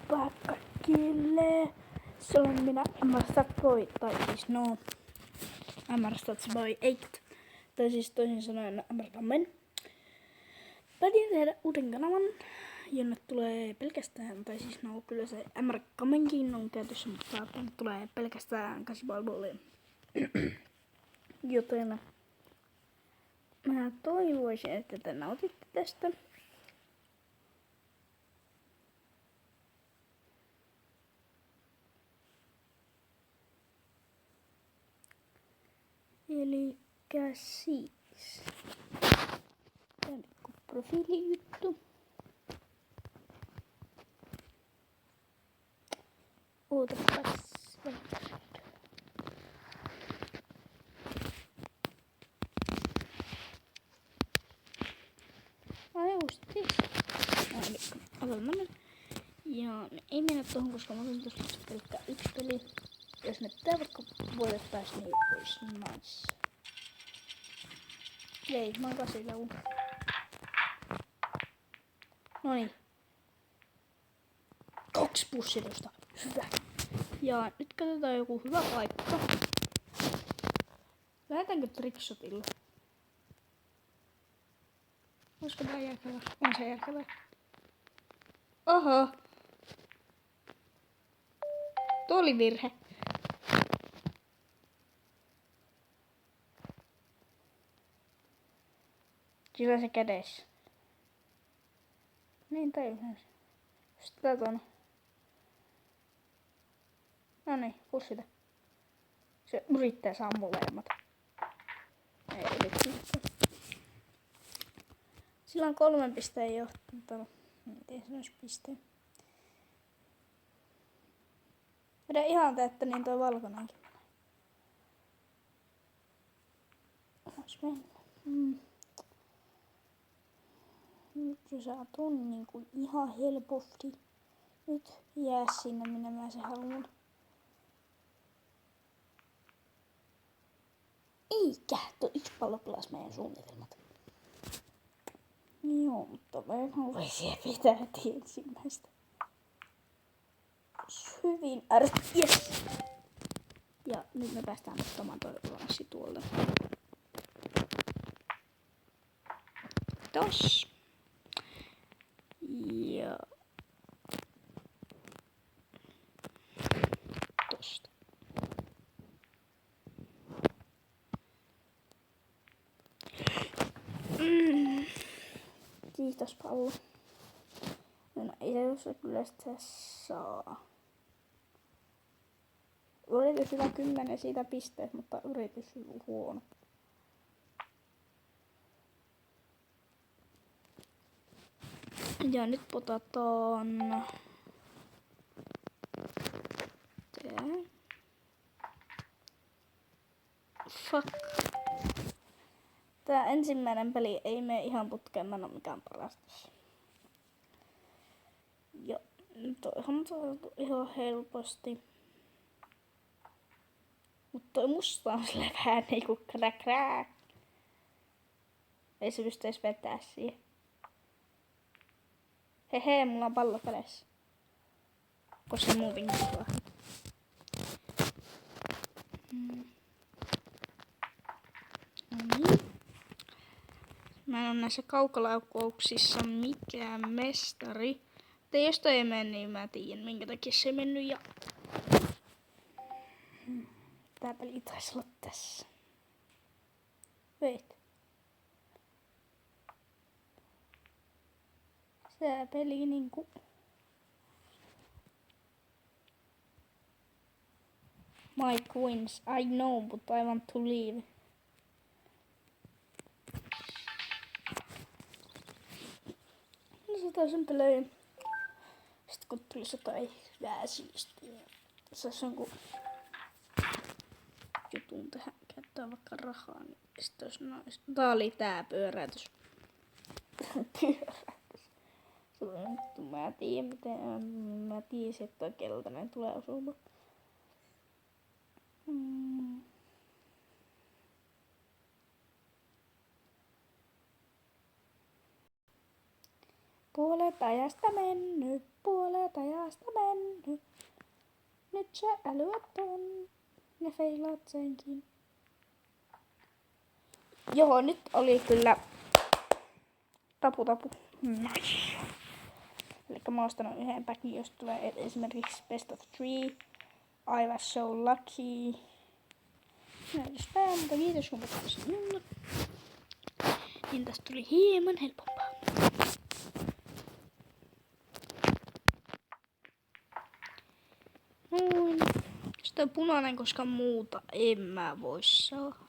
back kaikille. Se on minä, Boy, tai siis Boy 8. Tai siis toisin sanoen Kammen. Päätin tehdä uuden kanavan, jonne tulee pelkästään, tai siis kyllä se Kammenkin on käytössä, mutta tänne tulee pelkästään Kasipalveluille. Joten mä toivoisin, että te nautitte tästä. Elikkä siis tää pikku profiilijuttu. Ootapas. Aloitamme. Ja ei mennä tohon, koska mä otan tossa pelkkää yksi peli. Jos me tää vaikka voitettais, niin ois nice. Ei, mä oon kasilau. Noniin. 2 pussitusta. Hyvä. Ja nyt katsotaan joku hyvä paikka. Lähetäänkö trickshotilla? Olisiko tää järkevää? On se järkevää. Oho. Tuo oli virhe. Sillä se kädessä. Niin tai yhdessä. Sitä tuon. Noniin, pussita. Se yrittää saa molemmat. Ei yrittää. Sillä on 3 pisteen johtanut. Miten se olisi pisteen? Vedä ihan täyttä, niin toi valkoinenkin menee. Ois mennyt. Nyt se saa ton niinku ihan helposti. Nyt jää sinne, minne mä se haluan. Eikä! Tuo yksi pallo pelas meidän suunnitelmat. Joo, mutta mä voisin pitää ensimmäistä. Hyvin yes. Ja nyt me päästään ottamaan toi oranssi tuolta. Tos. Ja tosta. Kiitos pallo. No ei se kyllä sitä saa. Yritys hyvä 10 siitä pisteet, mutta yritys huono. Ja nyt potataan tää. Fuck. Tää ensimmäinen peli ei mene ihan putkeen, mä en oo mikään paras tässä. Ja toihan on saatu ihan helposti. Mut toi musta on sillä vähän niinku crack. Ei se pysty edes vetää siihen. Hehe, mulla on pallo kädessä. Koska muutenkin tuo. Noniin. Mä en oo näissä kaukolaukkauksissa mikään mestari. Mutta jos toi ei mene, niin mä tiedän minkä takia se ei mennyt. Ja tää peli taisi olla tässä. Wait. Tää peli niinku my queens, I know, but I want to leave. No se taas on pelejä. Sitten kun tulisi jotain vähän siistiä. Tässä on joku jutun tähän käyttää vaikka rahaa, niin sitten olisi noista. Tää oli tää pyöräytys. Mä tiedän miten, mä tiesin, että toi keltainen tulee osumaan. Puolet ajasta mennyt. nyt sä älyät ton. Ne feilaat senkin. Joo, nyt oli kyllä tapu. Nice. Elikkä mä oon ostanut yhden packin, jos tulee esimerkiksi Best of 3. I was so lucky. Näytöspää, mutta kiitos kun otat minulle. Niin tästä tuli hieman helpompaa. Noin. Sitten on punainen, koska muuta en mä voi saa.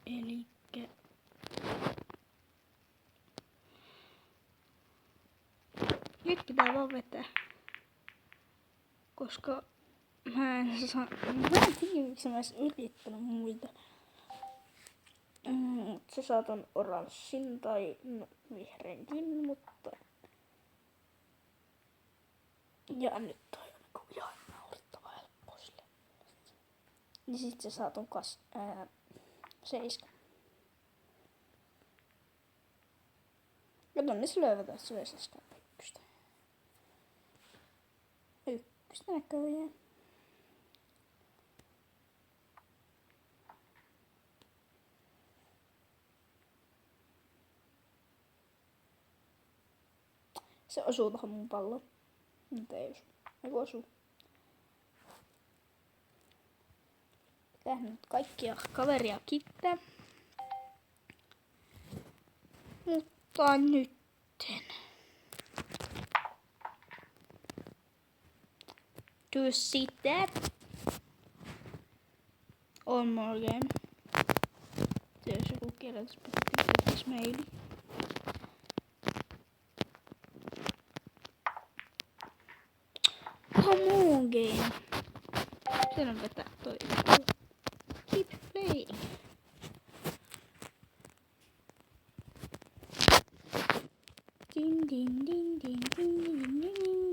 Elikkä nyt pitää vaan vetää. Koska mä en tiedä, miksi mä ois yrittänyt muita. Se saa ton oranssin tai vihreänkin, mutta... Ja nyt toi on ihan naurettava helppo sille. Ja sit se saa ton 7. Ja tonne se löydetään, se on 7. Ykköstä näköjään. Se osuu tohon mun palloon. Nyt ei osu. Eiku osuu. Pitää nyt kaikkia kaveria kiittää. Mutta nytten. Do you see that? On more again. Se jos joku kirjoituspaketti meili. Come on game. Sen on vetää toi. Keep playing. Ding ding ding ding ding ding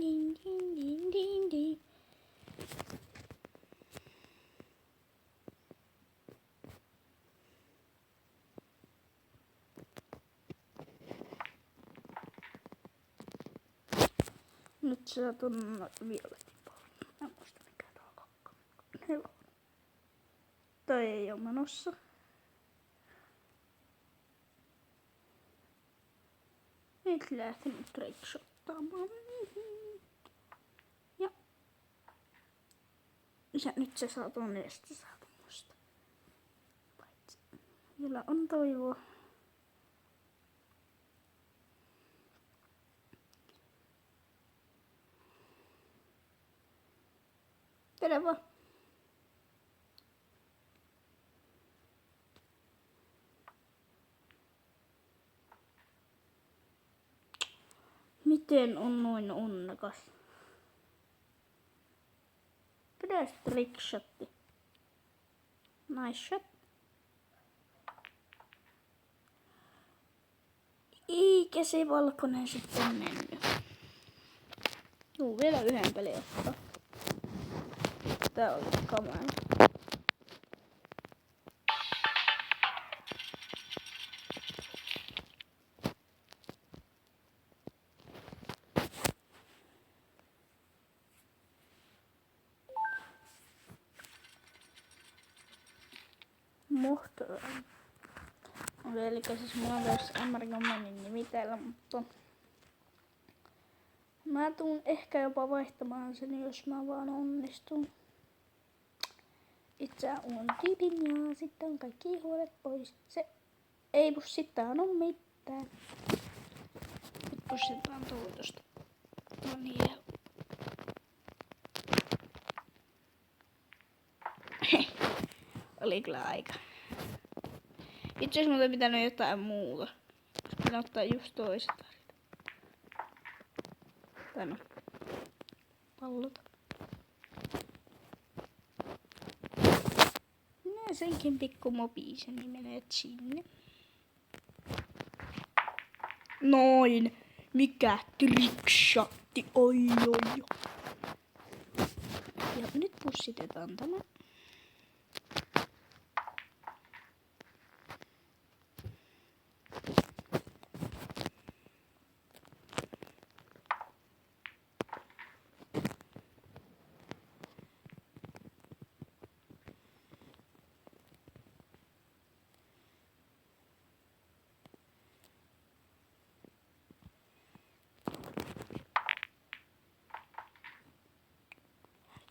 ding ding ding ding ding. Nyt se saa ton violetin pallon. Mä en muista mikä tää on 4. Tai ei oo menossa. Nyt lähtenyt trickshottaamaan. Ja nyt se saa ton ja sitten saa tommosta. Paitsi vielä on toivoa. Vedä vaan. Miten on noin onnekas? Pidä trickshotti. Nice shot. Eikä se valkoinen sitten mennyt. Juu, vielä yhden pelin ottaa. Tää oli kamera. Mahtavaa. Eli siis mulla on tässä Amerikan nimi täällä, mutta mä tuun ehkä jopa vaihtamaan sen, jos mä vaan onnistun. Itse on tyypin ja sitten on kaikki huolet pois. Se ei pussitaan on mitään. Nyt pussitaan tuotosta. No niin. Oli kyllä aika. Itse asiassa muuten pitänyt jotain muuta. Pitää ottaa just toiset värit. Tai no. Pallota. No senkin pikku mobiisen niin menet sinne. Noin. Mikä trickshotti. Oi. Ja nyt pussitetaan tämä.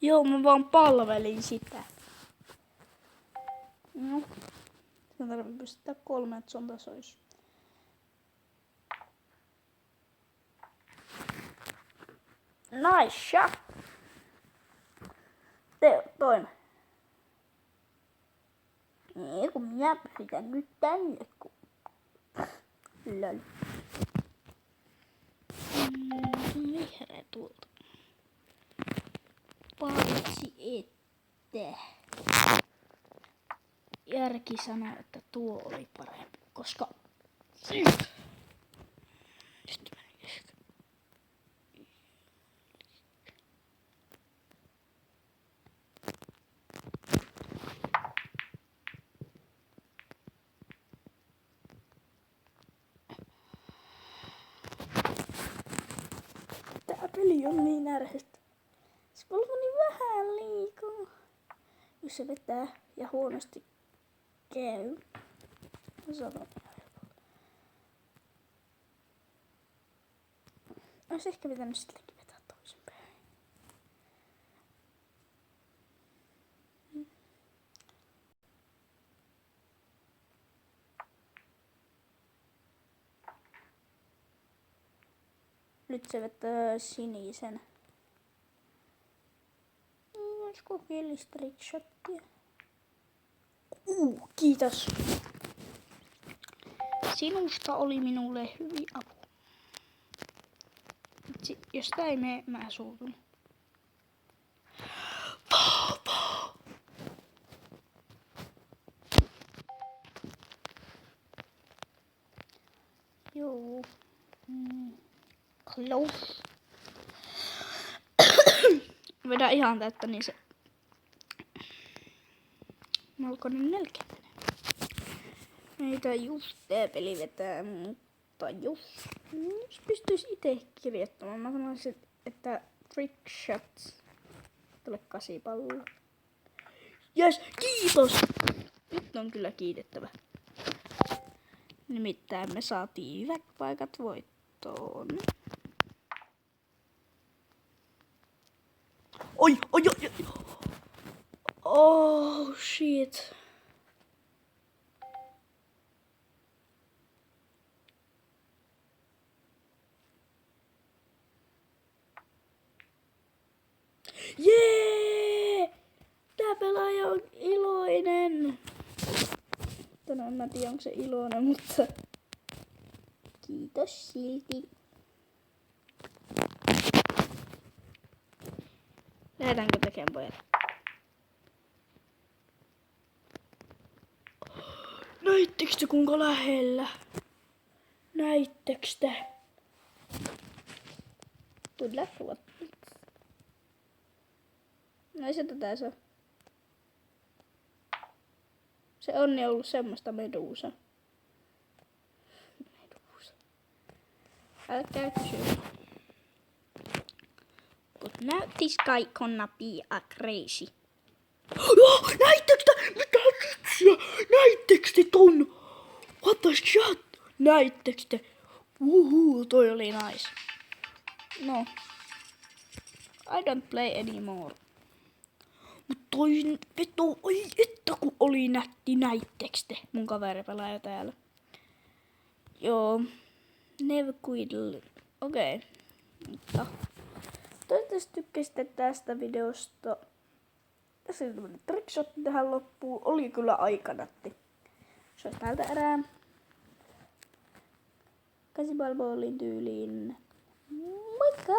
Joo, mä vaan palvelin sitä. No. Sen tarvii pystyttää 3, että sun tasois. Nice shot! Tee toinen. Ei kun minä pysytän nyt tänne, kun... Lol. Vihreä tuolta. Paitsi että... Järki sanoi, että tuo oli parempi, koska... Nyt meni ehkä. Tää peli on niin närhestä. Se polvoni vähän liikaa. Jos se vetää ja huonosti käy. Sanon. Ois ehkä pitänyt silläkin vetää toisinpäin. Nyt se vetää sinisen. Vois kokeilisi trickshottia. Kiitos. Sinusta oli minulle hyvin apu. Jos tää ei mene, mä suutun. Joo. Close. Vedä ihan täyttä, niin se... Malkoinen nälkä. Meitä just tää peli vetää, mutta jos pystyis ite kirjoittamaan, mä sanoisin, että trick shots. Tule 8 palloa. Jes, kiitos! Nyt on kyllä kiitettävä. Nimittäin me saatiin hyvät paikat voittoon. Oi! Oh shit. Jee! Tää pelaaja on iloinen. Tänään en mä tiedä onko se iloinen, mutta kiitos silti. Lähdetäänkö tekemään pojat? Näittekö te kuinka lähellä? Näittekö te? Kyllä ruot. No ei se tätä saa. Se on ollut semmoista meduusa. Älkää kysyä. But now this guy gonna be a crazy. Oh, näittekö te? Mitä vitsiä? Näittekö te ton? What the shit? Näittekö te? Toi oli nice. No. I don't play anymore. Mut toi veto, oi että kun oli nätti, näittekö te? Mun kaveri pelaa jo täällä. Joo. Never quiddle. Okei. Mutta toivottavasti tykkäsitte tästä videosta. Tässä oli tämmönen trickshot tähän loppuun. Oli kyllä aikanatti. Se olisi täältä erää. 8 balboolin tyyliin. Moikka!